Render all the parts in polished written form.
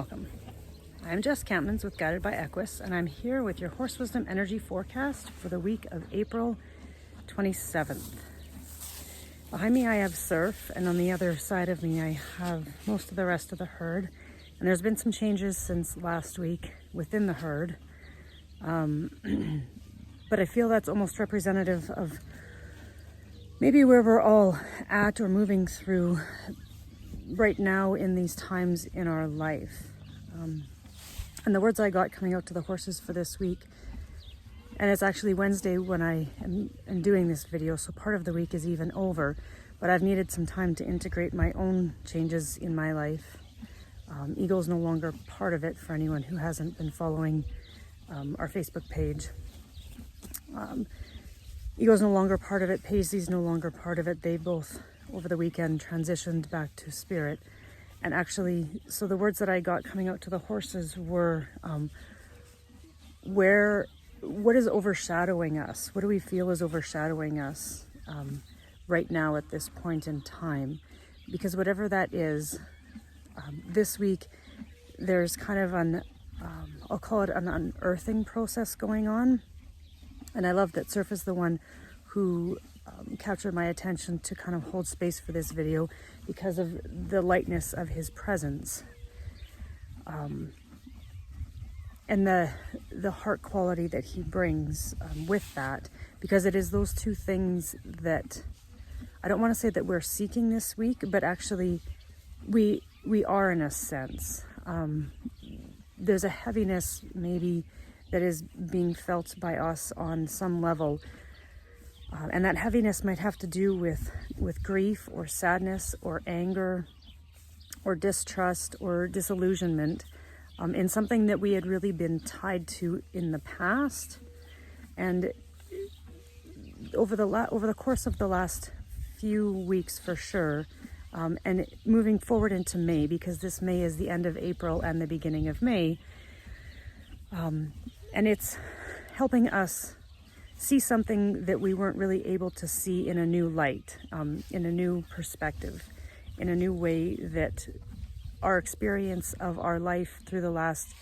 Welcome. I'm Jess Campmans with Guided by Equus, and I'm here with your Horse Wisdom energy forecast for the week of April 27th. Behind me I have Surf, and on the other side of me I have most of the rest of the herd. And there's been some changes since last week within the herd. But I feel that's almost representative of maybe where we're all at or moving through right now in these times in our life. And the words I got coming out to the horses for this week, and it's actually Wednesday when I am doing this video, so part of the week is even over, but I've needed some time to integrate my own changes in my life. Ego's no longer part of it for anyone who hasn't been following our Facebook page. Ego's no longer part of it, Paisley's no longer part of it. They both over the weekend transitioned back to spirit. And actually, so the words that I got coming out to the horses were, what is overshadowing us? What do we feel is overshadowing us right now at this point in time? Because whatever that is, this week, there's kind of an, I'll call it an unearthing process going on. And I love that Surf is the one who captured my attention to kind of hold space for this video because of the lightness of his presence and the heart quality that he brings with that, because it is those two things that I don't want to say that we're seeking this week, but actually we are in a sense. There's a heaviness maybe that is being felt by us on some level. And that heaviness might have to do with grief or sadness or anger or distrust or disillusionment in something that we had really been tied to in the past. And over the course of the last few weeks for sure, and moving forward into May, because this May is the end of April and the beginning of May, and it's helping us see something that we weren't really able to see in a new light, in a new perspective, in a new way that our experience of our life through the last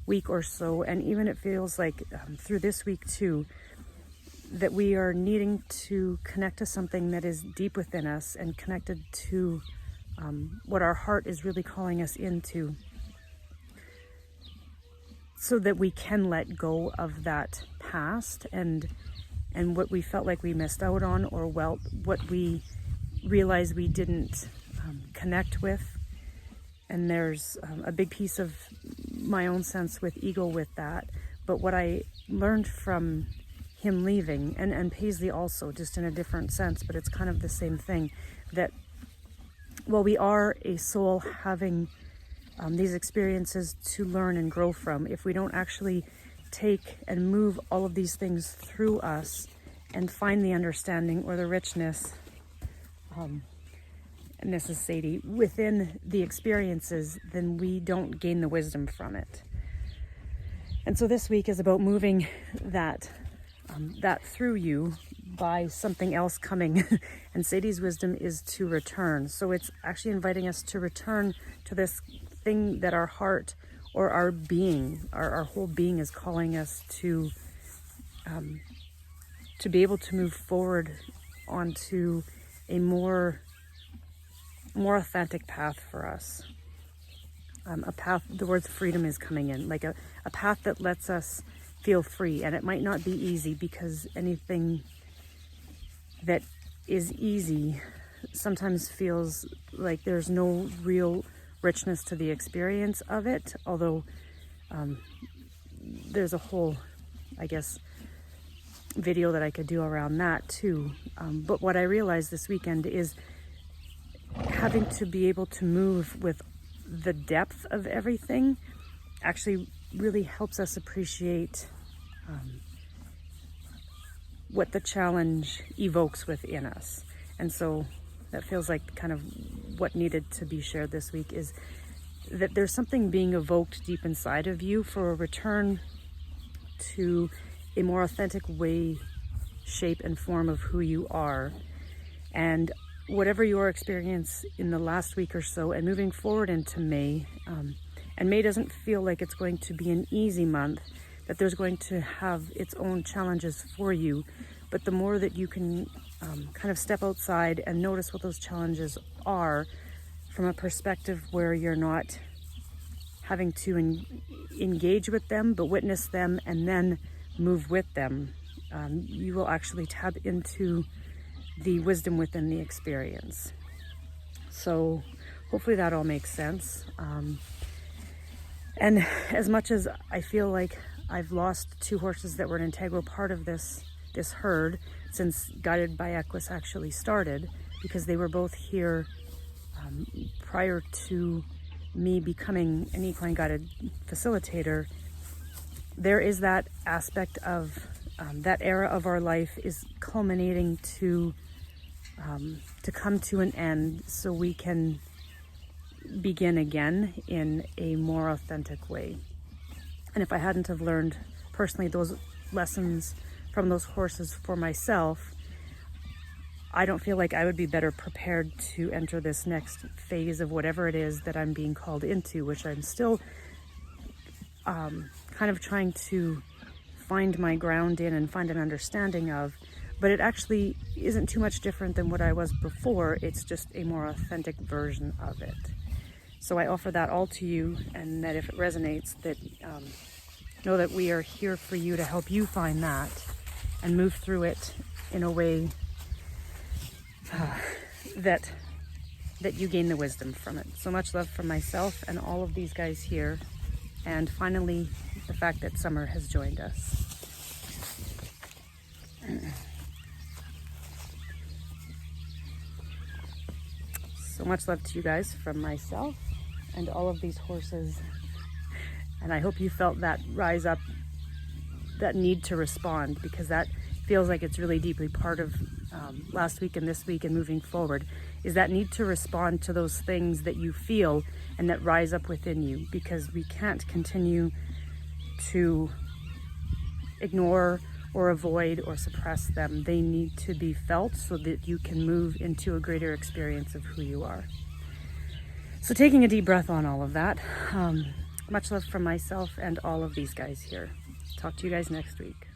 week or so, and even it feels like through this week too, that we are needing to connect to something that is deep within us and connected to what our heart is really calling us into, so that we can let go of that past and what we felt like we missed out on, or what we realized we didn't connect with. And there's a big piece of my own sense with ego with that. But what I learned from him leaving, and Paisley also, just in a different sense, but it's kind of the same thing, that while we are a soul having these experiences to learn and grow from, if we don't actually take and move all of these things through us and find the understanding or the richness, and this is Sadie, within the experiences, then we don't gain the wisdom from it. And so this week is about moving that through you by something else coming. And Sadie's wisdom is to return. So it's actually inviting us to return to this thing that our heart or our being, our whole being is calling us to be able to move forward onto a more authentic path for us. A path, the word freedom is coming in, like a path that lets us feel free. And it might not be easy, because anything that is easy sometimes feels like there's no real richness to the experience of it, although there's a whole, I guess, video that I could do around that too. But what I realized this weekend is having to be able to move with the depth of everything actually really helps us appreciate what the challenge evokes within us. And so that feels like kind of what needed to be shared this week, is that there's something being evoked deep inside of you for a return to a more authentic way, shape, and form of who you are. And whatever your experience in the last week or so, and moving forward into May, And May doesn't feel like it's going to be an easy month, that there's going to have its own challenges for you. But the more that you can kind of step outside and notice what those challenges are from a perspective where you're not having to engage with them, but witness them and then move with them, you will actually tap into the wisdom within the experience. So hopefully that all makes sense. And as much as I feel like I've lost 2 horses that were an integral part of this herd since Guided by Equus actually started, because they were both here prior to me becoming an equine guided facilitator, there is that aspect of that era of our life is culminating to come to an end, so we can begin again in a more authentic way. And if I hadn't have learned personally those lessons from those horses for myself, I don't feel like I would be better prepared to enter this next phase of whatever it is that I'm being called into, which I'm still kind of trying to find my ground in and find an understanding of. But it actually isn't too much different than what I was before. It's just a more authentic version of it. So I offer that all to you, and that if it resonates, that know that we are here for you to help you find that and move through it in a way that you gain the wisdom from it. So much love from myself and all of these guys here. And finally, the fact that summer has joined us. So much love to you guys from myself and all of these horses. And I hope you felt that rise up, that need to respond, because that feels like it's really deeply part of last week and this week and moving forward, is that need to respond to those things that you feel and that rise up within you, because we can't continue to ignore or avoid or suppress them. They need to be felt so that you can move into a greater experience of who you are. So taking a deep breath on all of that, much love from myself and all of these guys here. Talk to you guys next week.